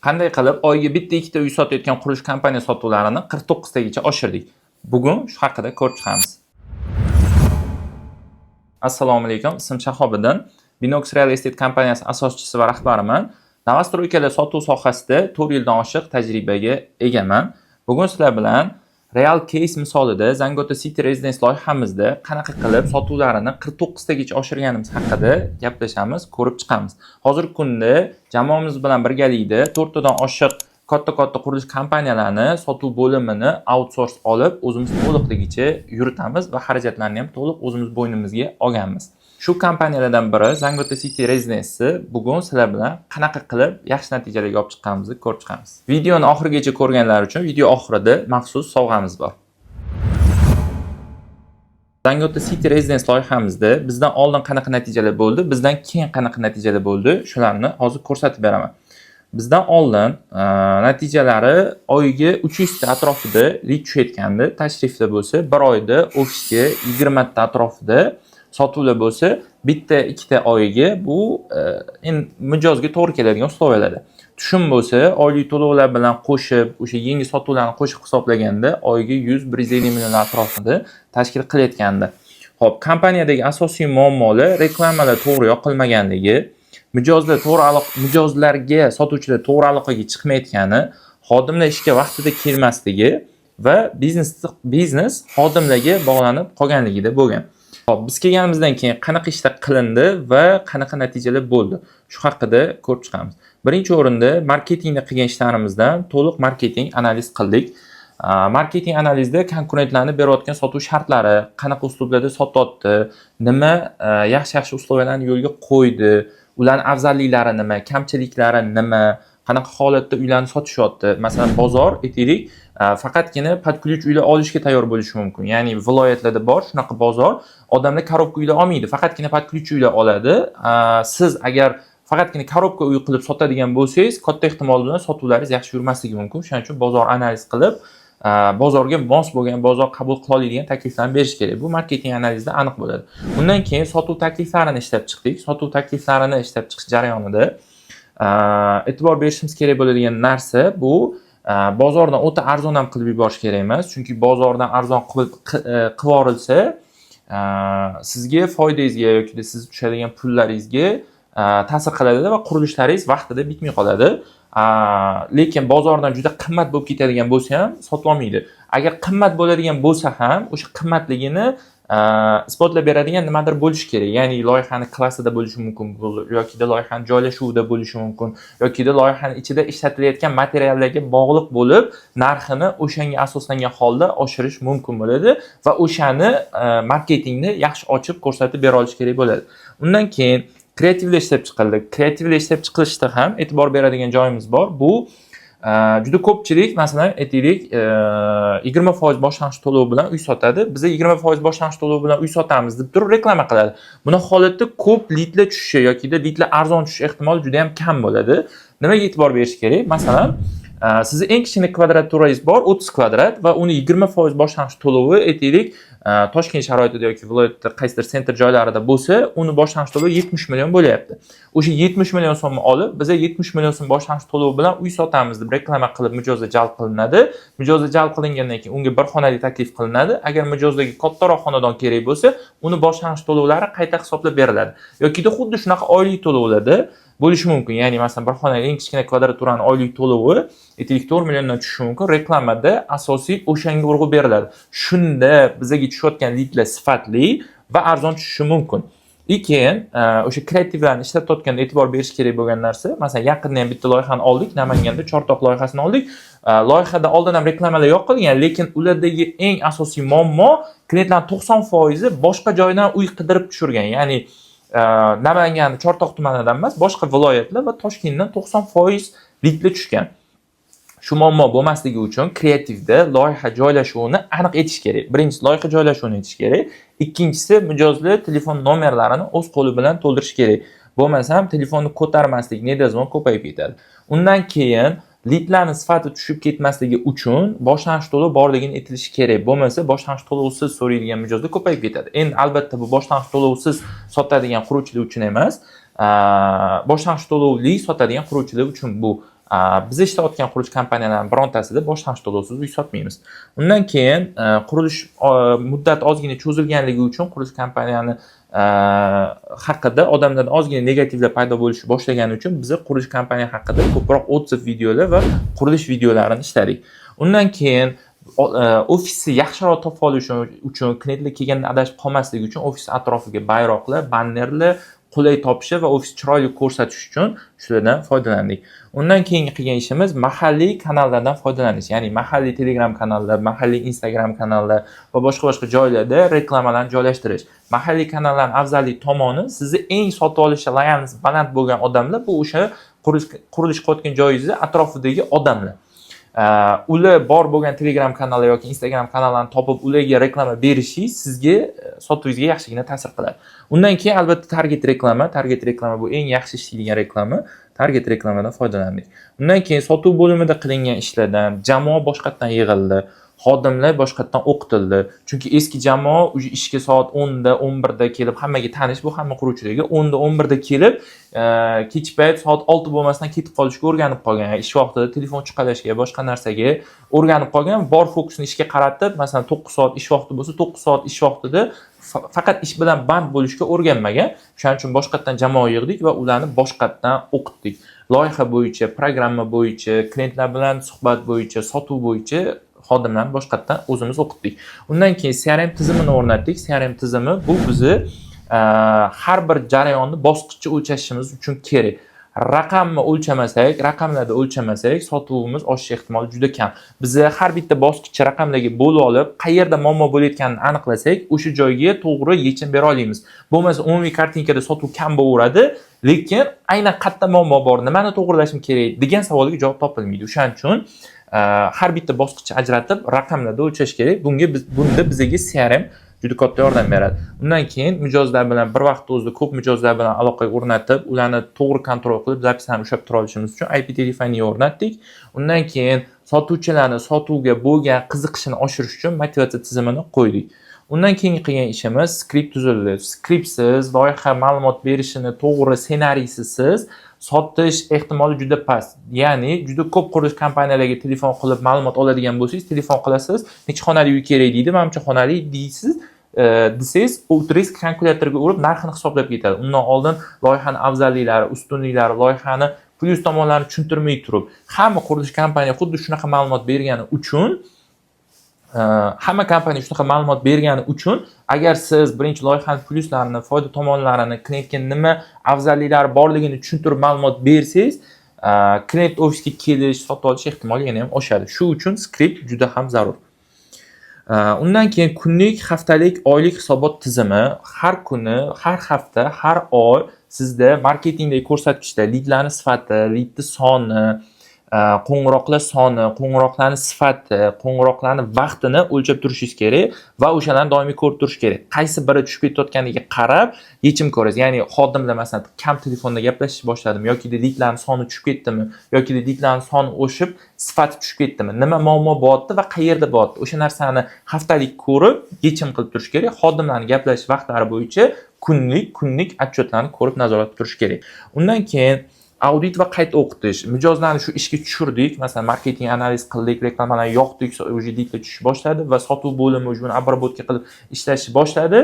Qanday qilib oyiga bitta ikkita uy sotayotgan qurilish kompaniya sotuvlarini 49 tagacha oshirdik. Bugun shu haqida ko'rib chiqamiz. Assalomu alaykum, ismim Shahobiddin. Binox Real Estate kompaniyasi asoschisi va rahbariman. Novostroykalar sotuv sohasida 4 yildan oshiq tajribaga egaman. Bugun sizlar bilan real case misolida Zangiota City Residence loyihamizda qanaqa qilib sotuvlarini 49 tagacha oshirganimiz haqida gaplashamiz, ko'rib chiqamiz. Hozirgi kunda jamoamiz bilan birgalikda 4 tadan oshiq katta qurilish kompaniyalarini sotuv bo'limini outsource olib, o'zimiz to'liqligicha yuritamiz va xarajatlarni ham to'liq o'zimiz bo'ynimizga olganmiz. Shu kompaniyalardan biri Zangiota City Residence bugun sizlar bilan qanaqa qilib yaxshi natijalarga olib chiqqanimizni ko'rib chiqamiz. Videoni oxirigacha ko'rganlar uchun video oxirida maxsus sovg'amiz bor. Zangiota City Residence loyihamizda bizdan oldin qanaqa natijalar bo'ldi, bizdan keyin qanaqa natijalar bo'ldi, shularni hozir ko'rsatib beraman. Bizdan oldin natijalari oyiga 300 ta atrofida lead tushayotgandi. Tashriflar bo'lsa, bir oyda ofisga 20 ta atrofida sotuvlar bo'lsa, bitta ikkita oyiga bu mijozga to'g'ri keladigan uslovalarda. Tushum bo'lsa, oylik to'lovlar bilan qo'shib, o'sha yangi sotuvlarni qo'shib hisoblaganda oyiga 100-150 million atrofida tashkil qilayotgandi. Xo'p, kompaniyadagi asosiy muammolar reklamalar to'g'ri yoqilmaganligi, mijozlarga sotuvchilar to'g'ri aloqaga chiqmayotgani, xodimlar ishga vaqtida kelmasligi va biznes xodimlarga bog'lanib qolganligida bo'lgan. Hop, biz kelganimizdan keyin qanaqa ishlar qilindi va qanaqa natijalar bo'ldi? Shu haqida ko'rib chiqamiz. Birinchi o'rinda marketingda qilgan ishlarimizdan to'liq marketing analiz qildik. Marketing analizda konkurentlarni berayotgan sotuv shartlari, qanaqa uslublarda sotyapti, nima yaxshi uslubalarni yo'lga qo'ydi, ularning afzalliklari nima, kamchiliklari nima, qanaqa holatda uylarni sotishyapti. Masalan, bozor aytaylik, faqatgina podключ uylar olishga tayyor bo'lishi mumkin. Ya'ni viloyatlarda bor shunaqa bozor, odamlar korobka uylar olmaydi, faqatgina podключ uylar oladi. Siz agar faqatgina korobka uy qilib sotadigan bo'lsangiz, katta ehtimol bilan sotuvlaringiz yaxshi yurmasligi mumkin. Shuning uchun bozor analiz qilib, bozorga mos bo'lgan, bozor qabul qila oladigan takliflarni berish kerak. Bu marketing analizda aniq bo'ladi. Undan keyin sotuv takliflarini ishlab chiqdik. Sotuv takliflarini ishlab chiqish jarayonida e'tibor berishimiz kerak bo'ladigan narsa bu bozordan o'ta arzon ham qilib yuborish kerak emas. Chunki bozordan arzon qilib yuborilsa, sizga foydangizga yoki siz tushadigan pullaringizga ta'sir qiladi va qurilishlaringiz vaqtida bitmay qoladi. Lekin bozordan juda qimmat bo'lib ketadigan bo'lsa ham sotib olmaydi. Agar qimmat bo'ladigan bo'lsa ham, o'sha qimmatligini isbotlab beradigan nimadir bo'lishi kerak. Ya'ni loyihani klassida bo'lishi mumkin, yoki loyihani joylashuvida bo'lishi mumkin, yoki loyihani ichida ishlatilayotgan materiallarga bog'liq bo'lib, narxini o'shanga asoslangan holda oshirish mumkin bo'ladi va o'shani marketingni yaxshi ochib ko'rsatib bera olish kerak bo'ladi. Undan keyin kreativlar ishlab chiqildi. Kreativlar ishlab chiqilishda ham e'tibor beradigan joyimiz bor. Bu juda ko'pchilik, masalan, aytaylik, 20% boshlang'ich to'lov bilan uy sotadi. Biz 20% boshlang'ich to'lov bilan uy sotamiz deb turib reklama qiladi. Buni holatda ko'p lidlar tushishi yoki lidlar arzon tushishi ehtimoli juda ham kam bo'ladi. Nimaga e'tibor berish kerak? Masalan, sizni eng kichkina kvadraturangiz bor, 30 kvadrat va uni 20% boshlang'ich to'lovi aytaylik, Toshkent sharoitida yoki viloyatda qaysidir sentr joylarida bo'lsa, uni boshlang'ich to'lovi 70 million bo'lyapti. O'sha 70 million so'mni olib, biz 70 million so'm boshlang'ich to'lov bilan uy sotamiz deb reklama qilib mijozga jalb qilinadi. Mijozga jalb qilingandan keyin unga bir xonali taklif qilinadi. Agar mijozga kattaroq xonadon kerak bo'lsa, uni boshlang'ich to'lovlari qayta hisoblab beriladi. Yoki xuddi shunaqa oylik to'lovlarda bo'lishi mumkin. Ya'ni masalan, bir xonali eng kichkina kvadraturani oylik to'lovi 4 milliondan tushishi mumkin. Reklamada asosiy o'shanga urg'u beriladi. Shunda bizga tushayotgan lidlar sifatli va arzon tushishi mumkin. Lekin o'sha kreativlarni ishlatayotganda e'tibor berish kerak bo'lgan narsa, masalan, yaqinda ham bitta loyihani oldik, Namanganda Chortoq loyihasini oldik. Loyihada oldin ham reklamalar yoqilgan, lekin ulardagi eng asosiy muammo klientlarning 90% boshqa joydan uy qidirib tushirgan. Ya'ni Namangan, Chortoq tumanidan emas, boshqa viloyatlar va Toshkentdan 90% lidlar tushgan. Shu muammo bo'lmasligi uchun kreativda loyiha joylashuvini aniq etish kerak. Birinchisi loyiha joylashuvini etish kerak. Ikkinchisi mijozlar telefon nomerlarini o'z qo'li bilan to'ldirish kerak. Bo'lmasam telefonni ko'tarmaslik, nedazmon ko'payib ketadi. Undan keyin lidlarning sifati tushib ketmasligi uchun boshlang'ich to'lov borligini aytilishi kerak. Bo'lmasa boshlang'ich to'lovsiz so'raydigan mijozlar ko'payib ketadi. Endi albatta bu boshlang'ich to'lovsiz sotadigan quruvchilar uchun emas, boshlang'ich to'lovli sotadigan quruvchilar uchun bu Biz ishlayotgan qurilish kompaniyalarining birontasida boshdan to'lovsiz uy sotmaymiz. Undan keyin qurilish muddati ozgina cho'zilganligi uchun qurilish kompaniyani haqida odamlarda ozgina negativlar paydo bo'lishi boshlagani uchun biz qurilish kompaniya haqida ko'proq otziv videolar va qurilish videolarini ishladik. Undan keyin ofisni yaxshiroq topib olish uchun, klientlar kelganda adashib qolmasligi uchun ofis atrofiga bayroqlar, bannerlar qulay topishi va ofis chiroyli ko'rsatish uchun shulardan foydalandik. Undan keyingi qilgan ishimiz mahalliy kanallardan foydalanish, ya'ni mahalliy Telegram kanallar, mahalliy Instagram kanallar va boshqa joylarda reklamalarni joylashtirish. Mahalliy kanallarning afzallik tomoni sizni eng sotib olishi loyalness baland bo'lgan odamlar, bu o'sha qurilish qilayotgan joyingizni atrofidagi odamlar. Ular bor bo'lgan Telegram kanallar yoki Instagram kanallarni topib ularga reklama berishingiz sizga sotuvingizga yaxshigina ta'sir qiladi. Undan keyin albatta target reklama bu eng yaxshi ishlaydigan reklama. Target reklamadan foydalandik. Undan keyin sotuv bo'limida qilingan ishlardan jamoa boshqatdan yig'ildi. Xodimlar boshqatdan o'qitildi. Chunki eski jamoa ishga soat 10 da, 11 da kelib, hammaga tanish, bu hamma quruvchilarga 10 da, 11 da kelib, kech payt soat 6 bo'lmasdan ketib qolishga o'rganib qolgan. Ish vaqtida telefon chiqarishga, boshqa narsaga o'rganib qolgan. Bor fokusni ishga qaratib, masalan 9 soat ish vaqti bo'lsa, 9 soat ish vaqtida faqat ish bilan band bo'lishga o'rganmagan. Shuning uchun boshqatdan jamoa yig'dik va ularni boshqatdan o'qitdik. Loyiha bo'yicha, programma bo'yicha, klientlar bilan suhbat bo'yicha, sotuv bo'yicha xodimlarni boshqatdan o'zimiz o'qitdik. Undan keyin CRM tizimini o'rnatdik. CRM tizimi bu bizni har bir jarayonni bosqichcha o'lchashimiz uchun kerak. Raqamlarda o'lchamasak, sotuvimiz oshish ehtimoli juda kam. Biz har bitta bosqichcha raqamlarga bo'lib olib, qayerda muammo bo'layotganini aniqlasak, o'sha joyga to'g'ri yechim bera olamiz. Bo'lmasa umumiy kartinkada sotuv kam bo'laveradi, lekin aynan qayerda muammo bor, nimani to'g'rilashim kerak degan savolga javob topilmaydi. O'shaning uchun har bitta bosqichni ajratib, raqamlarda o'lchash kerak. Bunda bizga CRM juda katta yordam beradi. Undan keyin mijozlar bilan bir vaqtda o'zida ko'p mijozlar bilan aloqa o'rnatib, ularni to'g'ri kontrol qilib, zapislarni ushlab tura olishimiz uchun IP telefoniya o'rnatdik. Undan keyin sotuvchilarning sotuvga bo'lgan qiziqishini oshirish uchun motivatsiya tizimini qo'ydik. Undan keyin qilgan ishimiz skript tuzildi. Skriptsiz loyiha ma'lumot berishini to'g'ri ssenariysiz sotish ehtimoli juda past. Ya'ni juda ko'p qurilish kompaniyalariga telefon qilib ma'lumot oladigan bo'lsangiz, telefon qilasiz, necha xonali uy kerak deydi, menimcha xonali deysiz, desangiz, u risk kalkulyatorga urib narxini hisoblab ketadi. Undan oldin loyihaning afzalliklari, ustunliklari, loyihani plyus tomonlarini tushuntirmay turib, hamma qurilish kompaniya xuddi shunaqa ma'lumot bergani uchun agar siz birinchi loyihaning plyuslarini, foyda tomonlarini, klientga nima afzalliklari borligini tushuntirib ma'lumot bersangiz, klient ofisga kelish, sotib olish ehtimoli yana ham oshadi. Shu uchun skript juda ham zarur. Undan keyin kunlik, haftalik, oylik hisobot tizimi har kuni, har hafta, har oy sizda marketingdagi ko'rsatkichlar, lidlarning sifati, lidni soni, qo'ng'iroqlar soni, qo'ng'iroqlarning sifati, qo'ng'iroqlarning vaqtini o'lchab turishingiz kerak va o'shalarni doimiy ko'rib turish kerak. Qaysi biri tushib ketayotganiga qarab yechim ko'rasiz. Ya'ni xodimlar masalan kam telefonda gaplashish boshladim yoki lidlarning soni tushib ketdimi yoki lidlarning soni oshib, sifati tushib ketdimi, nima muammo bo'lyapti va qayerda bo'lyapti. O'sha narsani haftalik ko'rib yechim qilib turish kerak. Xodimlarning gaplashish vaqtlari bo'yicha kunlik otchetlarni ko'rib nazorat qilish kerak. Undan keyin audit va qayta o'qitish. Mijozlarni shu ishga tushirdik, masalan, marketing analiz qildik, reklamalarni yoqdik, o'sha diklar tushish boshladi va sotuv bo'limi uni обработка qilib ishlashni boshladi.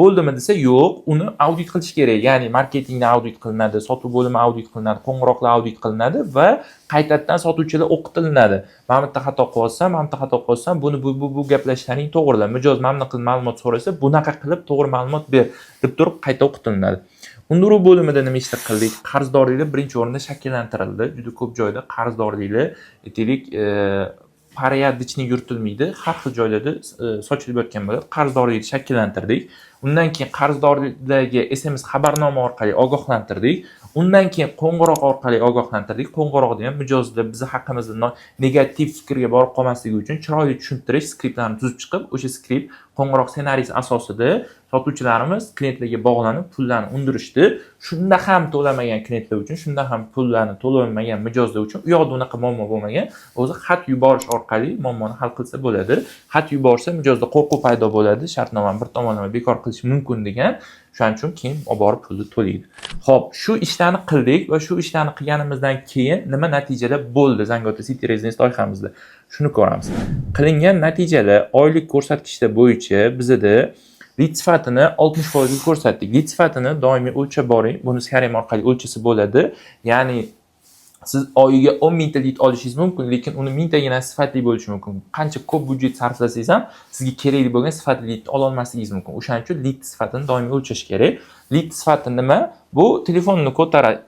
Bo'ldimi desa, yo'q, uni audit qilish kerak. Ya'ni marketingni audit qilinadi, sotuv bo'limi audit qilinadi, qo'ng'iroqlar audit qilinadi va qaytadan sotuvchilar o'qitiladi. Mana bu xato qilsam, buni bu gaplashlaring to'g'rilar. Mijoz mamnun qilib ma'lumot so'rasa, bunaqa qilib to'g'ri ma'lumot ber deb turib qayta o'qitiladi. Undiruv bo'limida nima ishlar qildik? Qarzdorliklar birinchi o'rinda shakllantirildi. Juda ko'p joyda qarzdorliklar, aytaylik, porядочный yuritilmaydi. Har xil joylarda sochilib yotgan bo'ladi. Qarzdorlikni shakllantirdik. Undan keyin qarzdorlarga SMS xabarnoma orqali ogohlantirdik. Undan keyin qo'ng'iroq orqali ogohlantirdik. Qo'ng'iroqda ham mijozlar biz haqimizda negativ fikrga borib qolmasligi uchun chiroyli tushuntirish skriptlarini tuzib chiqib, o'sha skript qo'ng'iroq ssenariysi asosida sotuvchilarimiz klientlarga bog'lanib pullarni undirishdi. Shunda ham to'lamagan klientlar uchun, shunda ham pullarni to'lamagan mijozlar uchun u yoqda unaqa muammo bo'lmagan. O'zi xat yuborish orqali muammoni hal qilsa bo'ladi. Xat yuborsa mijozda qo'rquv paydo bo'ladi, shartnomani bir tomonlama bekor qilish mumkin degan. Shuning uchun keyin olib borib pulni to'laydi. Xo'p, shu ishlarni qildik va shu ishlarni qilganimizdan keyin nima natijalar bo'ldi Zangiota City Residence loyihamizda? Shuni ko'ramiz. Qilingan natijalar oylik ko'rsatkichlar bo'yicha bizda lead sifatini 60% ga ko'rsatdik. Lead sifatini doimiy o'lchab boring. Buni skarem orqali o'lchasa bo'ladi. Ya'ni siz oyiga 10 mingta lead olishingiz mumkin, lekin uni mingtagina sifatli bo'lishi mumkin. Qancha ko'p byudjet sarflasangiz ham sizga kerakli bo'lgan sifatli lead ola olmasligingiz mumkin. O'shaning uchun lead sifatini doimiy o'lchash kerak. Lead sifati nima? Bu telefonni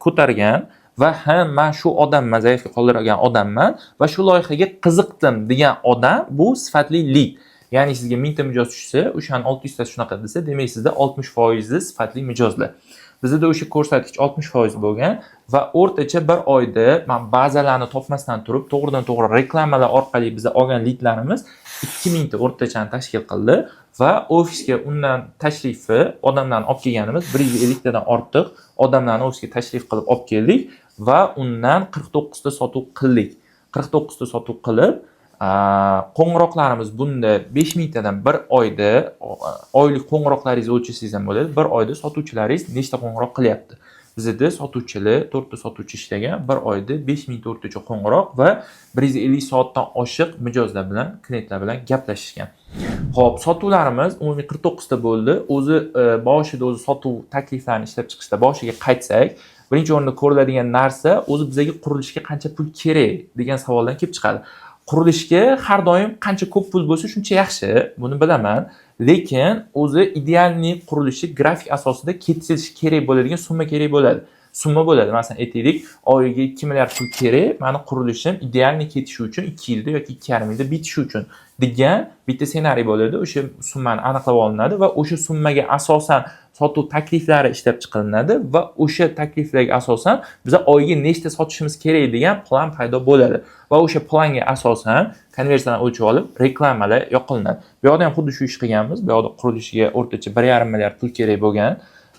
ko'targan va men shu odamman, zaifga qoldirgan odamman va shu loyihaga qiziqdim degan odam bu sifatli lead. Ya'ni sizga 1000 ta mijoz tushsa, o'shaning 600 tasi shunaqa desa, demak sizda 60% sifatli mijozlar. Bizda o'sha ko'rsatkich 60% bo'lgan va o'rtacha bir oyda men bazalarni topmasdan turib, to'g'ridan-to'g'ri reklamalar orqali biz olgan leadlarimiz 2000 ta o'rtachani tashkil qildi va ofisga undan tashrifi odamlarni olib kelganimiz 150 tadan ortiq odamlarni ofisga tashrif qilib olib keldik va undan 49 ta sotuv qildik. 49 ta sotuv qilib qo'ng'iroqlarimiz bunda 5000 tadan bir oyda oylik qo'ng'iroqlaringizni o'lchasangiz ham bo'ladi. Bir oyda sotuvchilaringiz nechta qo'ng'iroq qilyapti? Bizda sotuvchilar 4 ta sotuvchi ishlagan, bir oyda 5000 ta o'rtacha qo'ng'iroq va 150 soatdan oshiq mijozlar bilan, klientlar bilan gaplashishgan. Xo'p, sotuvlarimiz umumiy 49 ta bo'ldi. O'zi boshida sotuv takliflarini ishlab chiqishda boshiga qaytsak, birinchi o'rinda ko'riladigan narsa o'zi bizga qurilishga qancha pul kerak degan savoldan kelib chiqadi. Qurilishga har doim qancha ko'p pul bo'lsa shuncha yaxshi, buni bilaman. Lekin o'zi idealniy qurilishi grafik asosida ketish kerak bo'ladigan summa kerak bo'ladi. Summa bo'ladi. Masalan, aytaylik, oyiga 2 milliard pul kerak, meni qurilishim idealniy ketishi uchun 2 yilda yoki 2,5 yilda bitishi uchun degan bitta ssenariy bo'ladi. O'sha summani aniqlab olinadi va o'sha summaga asosan sotuv takliflari ishlab chiqariladi va o'sha takliflarga asosan biz oyiga nechta sotishimiz kerak degan plan paydo bo'ladi va o'sha planga asosan konversiyani o'lchab olib reklamalar yoqilinadi. Bu yoqda ham xuddi shu ish qilganmiz. Bu yoqda qurilishiga o'rtacha 1,5 milliard pul kerak bo'lgan.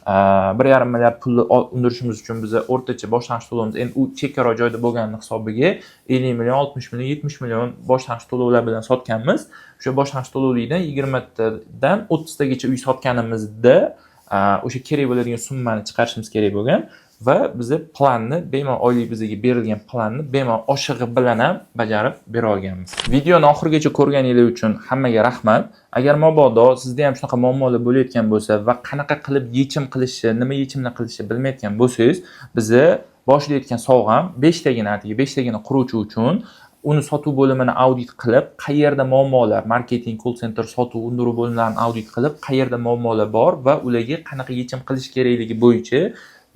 1,5 milliard pulni undirishimiz uchun biz o'rtacha boshlang'ich to'lovimiz endi u chekkaroq joyda bo'lgani hisobiga 50 million, 60 million, 70 million boshlang'ich to'lovlar bilan sotganmiz. O'sha boshlang'ich to'lovlikdan 20 tadan 30 tagacha uy sotganimizda o'sha kerak bo'ladigan summani chiqarishimiz kerak bo'lgan va biz planni bemalol oylik bizga berilgan planni bemalol oshig'i bilan ham bajarib bera olganmiz. Videoni oxirigacha ko'rganingiz uchun hammaga rahmat. Agar mabodo sizda ham shunaqa muammolar bo'layotgan bo'lsa va qanaqa qilib yechim qilishni, nima yechimlar qilishni bilmayotgan bo'lsangiz, bizni boshida aytgan sovg'am 5 tagina quruvchi uchun uni sotuv bo'limini audit qilib, qayerda muammolar, marketing, call center, sotuv, undiruv bo'limlarini audit qilib, qayerda muammolar bor va ularga qanaqa yechim qilish kerakligi bo'yicha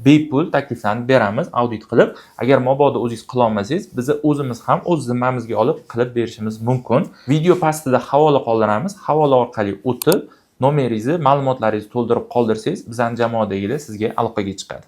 bepul takliflarni beramiz, audit qilib. Agar mabodo o'zingiz qila olmasangiz, biz o'zimiz ham o'z zimmamizga olib qilib berishimiz mumkin. Video pastida havola qoldiramiz. Havola orqali o'tib, nomeringizni, ma'lumotlaringizni to'ldirib qoldirsangiz, bizning jamoadagilar sizga aloqaga chiqadi.